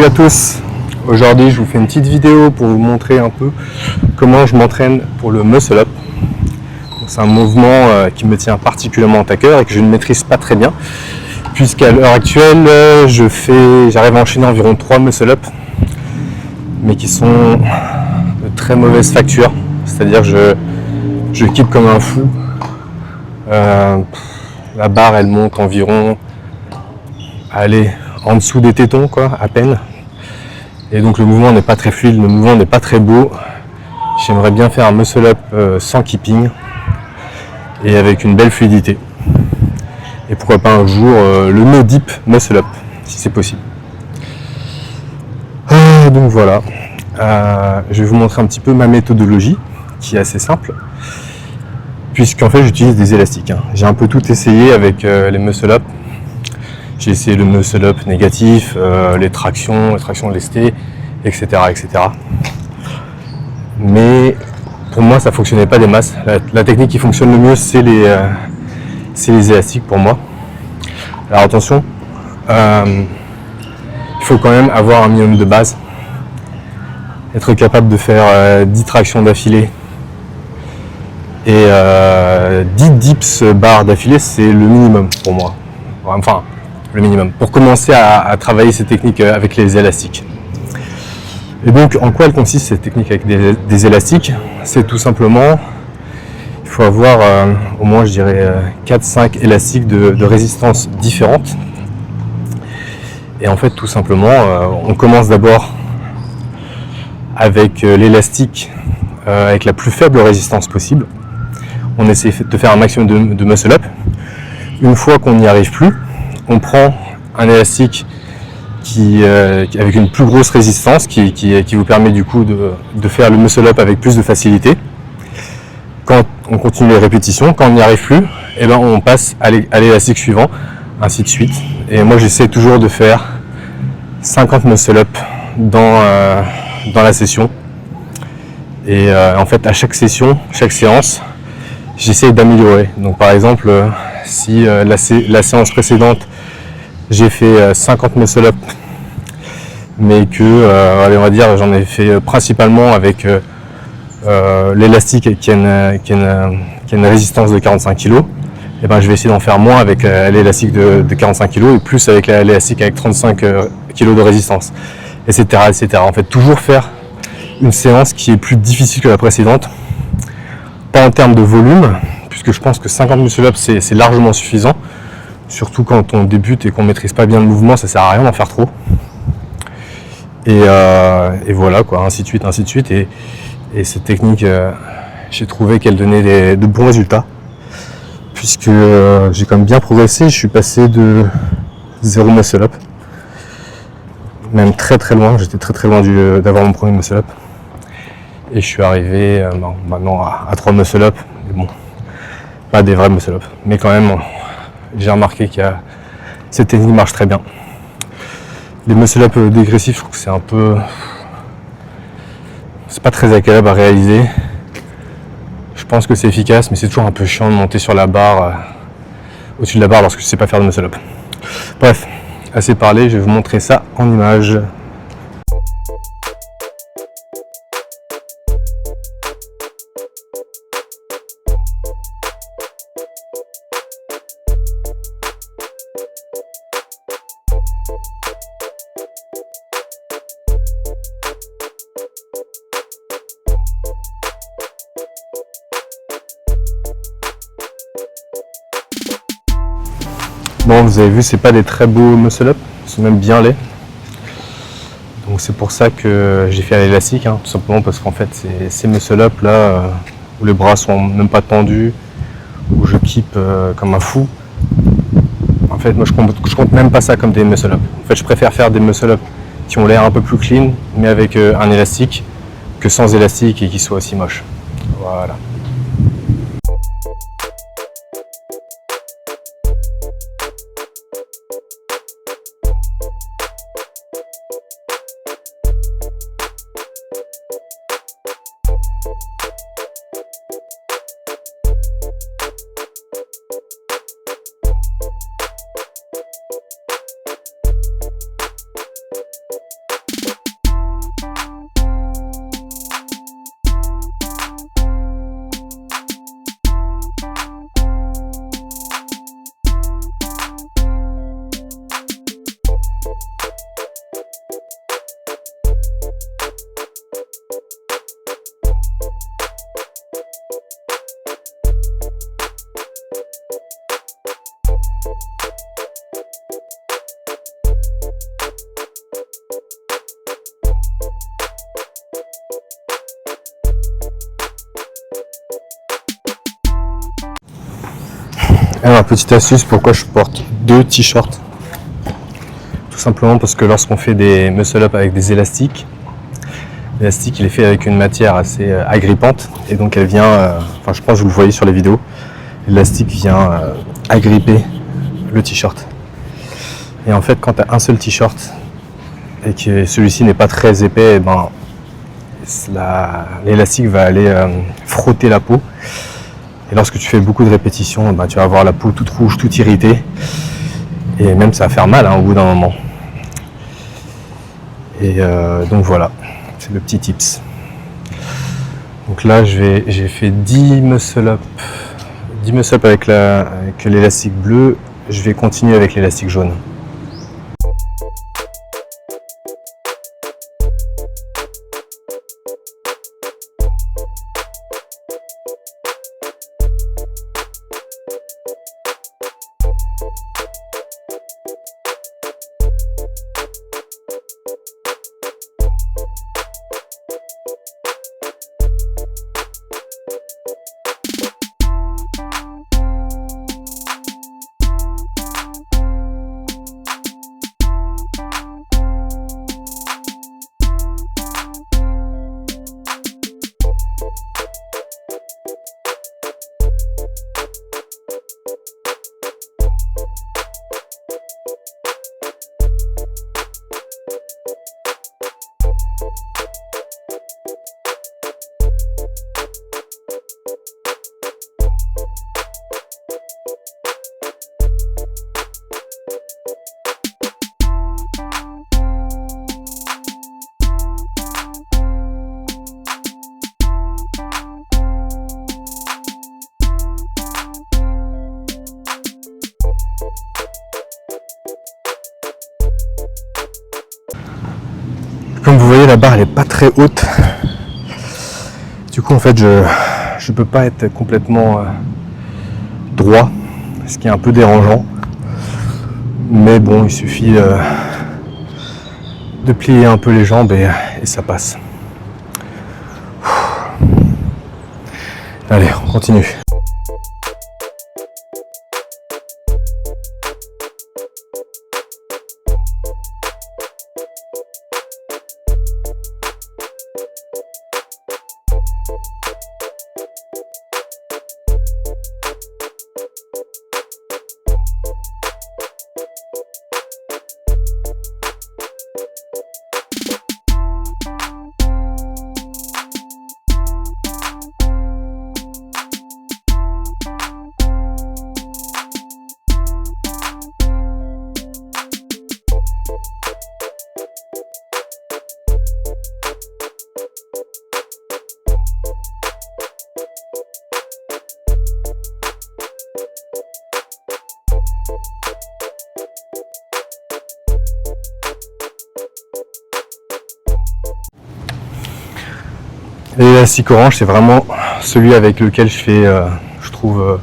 Salut à tous. Aujourd'hui je vous fais une petite vidéo pour vous montrer un peu comment je m'entraîne pour le muscle up. C'est un mouvement qui me tient particulièrement à cœur et que je ne maîtrise pas très bien, puisqu'à l'heure actuelle j'arrive à enchaîner environ 3 muscle up, mais qui sont de très mauvaise facture, c'est-à-dire que je kick comme un fou. La barre elle monte environ en dessous des tétons quoi, à peine. Et donc le mouvement n'est pas très fluide, le mouvement n'est pas très beau. J'aimerais bien faire un muscle up sans keeping et avec une belle fluidité. Et pourquoi pas un jour le no dip muscle up, si c'est possible. Donc voilà, je vais vous montrer un petit peu ma méthodologie, qui est assez simple, puisqu'en fait j'utilise des élastiques. J'ai un peu tout essayé avec les muscle up. J'ai essayé le muscle up négatif, les tractions lestées, etc., etc. Mais pour moi, ça ne fonctionnait pas des masses. La technique qui fonctionne le mieux, c'est les élastiques pour moi. Alors attention, il faut quand même avoir un minimum de base. Être capable de faire 10 tractions d'affilée et 10 dips barres d'affilée, c'est le minimum pour moi. Enfin, le minimum, pour commencer à travailler ces techniques avec les élastiques. Et donc, en quoi elle consiste cette technique avec des élastiques? C'est tout simplement, il faut avoir au moins, je dirais, 4-5 élastiques de résistance différentes. Et en fait, tout simplement, on commence d'abord avec l'élastique avec la plus faible résistance possible. On essaie de faire un maximum de muscle up. Une fois qu'on n'y arrive plus, on prend un élastique avec une plus grosse résistance qui vous permet du coup de faire le muscle up avec plus de facilité. Quand on continue les répétitions, quand on n'y arrive plus, et ben on passe à l'élastique suivant, ainsi de suite. Et moi j'essaie toujours de faire 50 muscle up dans la session. Et en fait à chaque session, chaque séance, j'essaie d'améliorer. Donc par exemple, si la séance précédente j'ai fait 50 muscle up, mais que allez, on va dire j'en ai fait principalement avec l'élastique qui a une résistance de 45 kg, et ben je vais essayer d'en faire moins avec l'élastique de 45 kg et plus avec l'élastique avec 35 kg de résistance, etc., etc. En fait, toujours faire une séance qui est plus difficile que la précédente, pas en termes de volume, puisque je pense que 50 muscle up c'est largement suffisant. Surtout quand on débute et qu'on ne maîtrise pas bien le mouvement, ça ne sert à rien d'en faire trop. Et voilà quoi, ainsi de suite, ainsi de suite. Et cette technique, j'ai trouvé qu'elle donnait de bons résultats. Puisque j'ai quand même bien progressé, je suis passé de 0 muscle up. Même très très loin, j'étais très très loin d'avoir mon premier muscle up. Et je suis arrivé maintenant à 3 muscle up. Mais bon, pas des vrais muscle up. Mais quand même, j'ai remarqué que cette technique marche très bien. Les muscle up dégressifs, je trouve que c'est pas très agréable à réaliser. Je pense que c'est efficace, mais c'est toujours un peu chiant de monter sur la barre, au-dessus de la barre lorsque je sais pas faire de muscle up. Bref, assez parlé, je vais vous montrer ça en images. Bon, vous avez vu, c'est pas des très beaux muscle up, ils sont même bien laids. Donc c'est pour ça que j'ai fait à l'élastique, tout simplement parce qu'en fait ces muscle up là, où les bras sont même pas tendus, où je keep comme un fou. En fait, moi je compte même pas ça comme des muscle up. En fait, je préfère faire des muscle up qui ont l'air un peu plus clean, mais avec un élastique, que sans élastique et qui soient aussi moches. Voilà. Alors, petite astuce, pourquoi je porte 2 t-shirts? Tout simplement parce que lorsqu'on fait des muscle-up avec des élastiques, l'élastique il est fait avec une matière assez agrippante et donc elle vient, je pense que vous le voyez sur les vidéos, l'élastique vient agripper le t-shirt. Et en fait, quand tu as un seul t-shirt et que celui-ci n'est pas très épais, l'élastique va aller frotter la peau. Et lorsque tu fais beaucoup de répétitions, tu vas avoir la peau toute rouge, toute irritée. Et même ça va faire mal au bout d'un moment. Et donc voilà, c'est le petit tips. Donc là, j'ai fait 10 muscle-up avec l'élastique bleu. Je vais continuer avec l'élastique jaune. Comme vous voyez, la barre elle est pas très haute. Du coup en fait je peux pas être complètement droit, ce qui est un peu dérangeant. Mais bon, il suffit de plier un peu les jambes et ça passe. Allez, on continue. L'élastique orange, c'est vraiment celui avec lequel je fais, je trouve,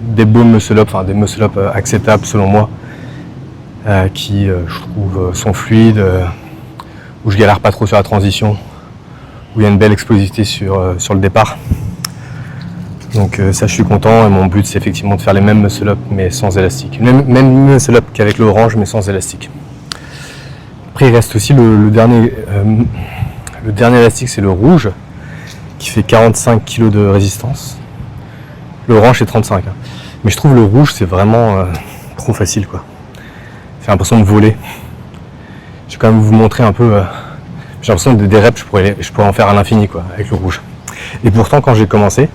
des beaux muscle-up, des muscle-up acceptables selon moi, qui, je trouve, sont fluides, où je galère pas trop sur la transition, où il y a une belle explosivité sur le départ. Donc ça, je suis content et mon but, c'est effectivement de faire les mêmes muscle-up mais sans élastique. Même muscle-up qu'avec l'orange mais sans élastique. Après, il reste aussi le dernier élastique, c'est le rouge, qui fait 45 kg de résistance. L'orange, c'est 35. Mais je trouve le rouge, c'est vraiment trop facile, quoi. J'ai l'impression de voler. Je vais quand même vous montrer un peu. J'ai l'impression que des reps, je pourrais en faire à l'infini, quoi, avec le rouge. Et pourtant, quand j'ai commencé,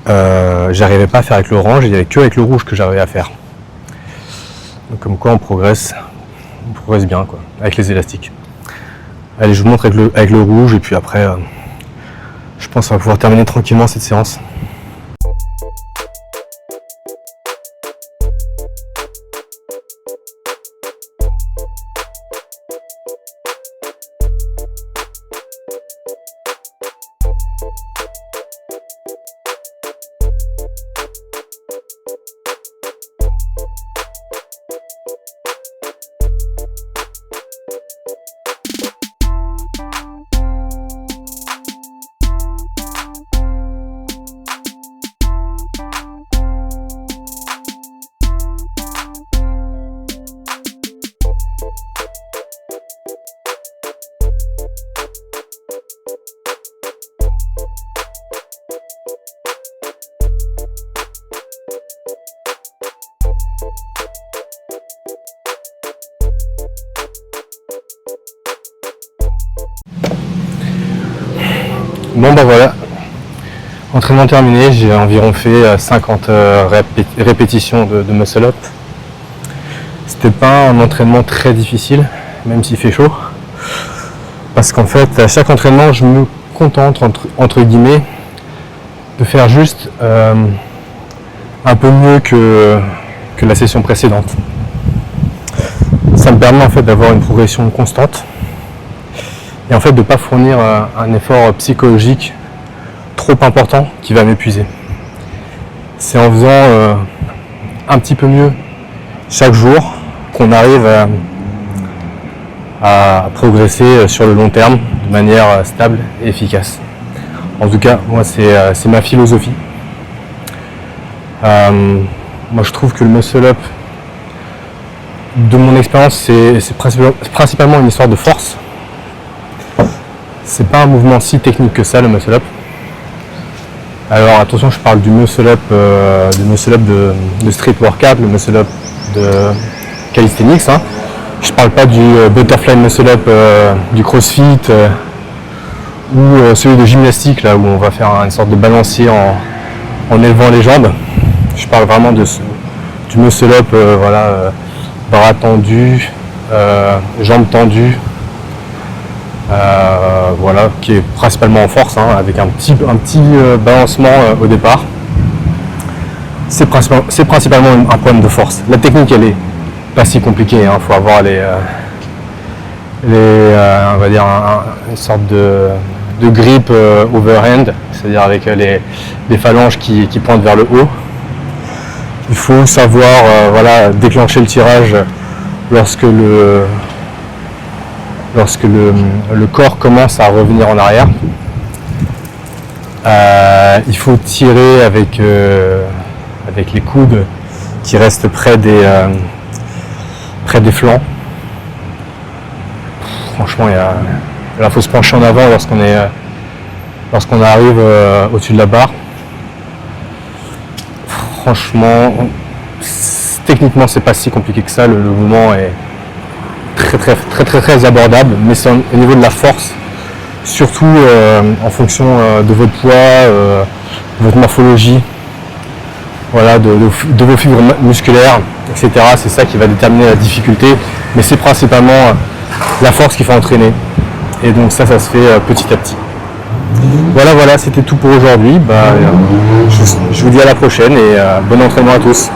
j'arrivais pas à faire avec l'orange, il n'y avait que avec le rouge que j'arrivais à faire. Donc, comme quoi, on progresse bien, quoi, avec les élastiques. Allez, je vous montre avec le rouge et puis après, je pense qu'on va pouvoir terminer tranquillement cette séance. Bon bah voilà, entraînement terminé, j'ai environ fait 50 répétitions de muscle up. C'était pas un entraînement très difficile, même s'il fait chaud, parce qu'en fait à chaque entraînement je me contente entre guillemets de faire juste un peu mieux que la session précédente. Ça me permet en fait d'avoir une progression constante et en fait de ne pas fournir un effort psychologique trop important qui va m'épuiser. C'est en faisant un petit peu mieux chaque jour qu'on arrive à progresser sur le long terme de manière stable et efficace. En tout cas, moi c'est ma philosophie. Moi je trouve que le muscle up, de mon expérience, c'est principalement une histoire de force. C'est pas un mouvement si technique que ça, le muscle up. Alors attention, je parle du muscle up de street workout, le muscle up de calisthenics. Hein. Je parle pas du butterfly muscle up du crossfit ou celui de gymnastique là où on va faire une sorte de balancier en élevant les jambes. Je parle vraiment du muscle up, bras tendus, jambes tendues, qui est principalement en force, hein, avec un petit balancement au départ. C'est principalement un problème de force. La technique, elle est pas si compliquée, hein. Faut avoir on va dire une sorte de grip overhand, c'est-à-dire avec les phalanges qui pointent vers le haut. Il faut savoir déclencher le tirage lorsque le corps commence à revenir en arrière. Il faut tirer avec les coudes qui restent près des flancs. Franchement, il faut se pencher en avant lorsqu'on arrive au-dessus de la barre. Franchement, techniquement, c'est pas si compliqué que ça. Le mouvement est très abordable, mais c'est au niveau de la force, surtout en fonction de votre poids, de votre morphologie, de vos fibres musculaires, etc. C'est ça qui va déterminer la difficulté, mais c'est principalement la force qu'il faut entraîner. Et donc ça se fait petit à petit. Voilà, c'était tout pour aujourd'hui. Je vous dis à la prochaine et bon entraînement à tous.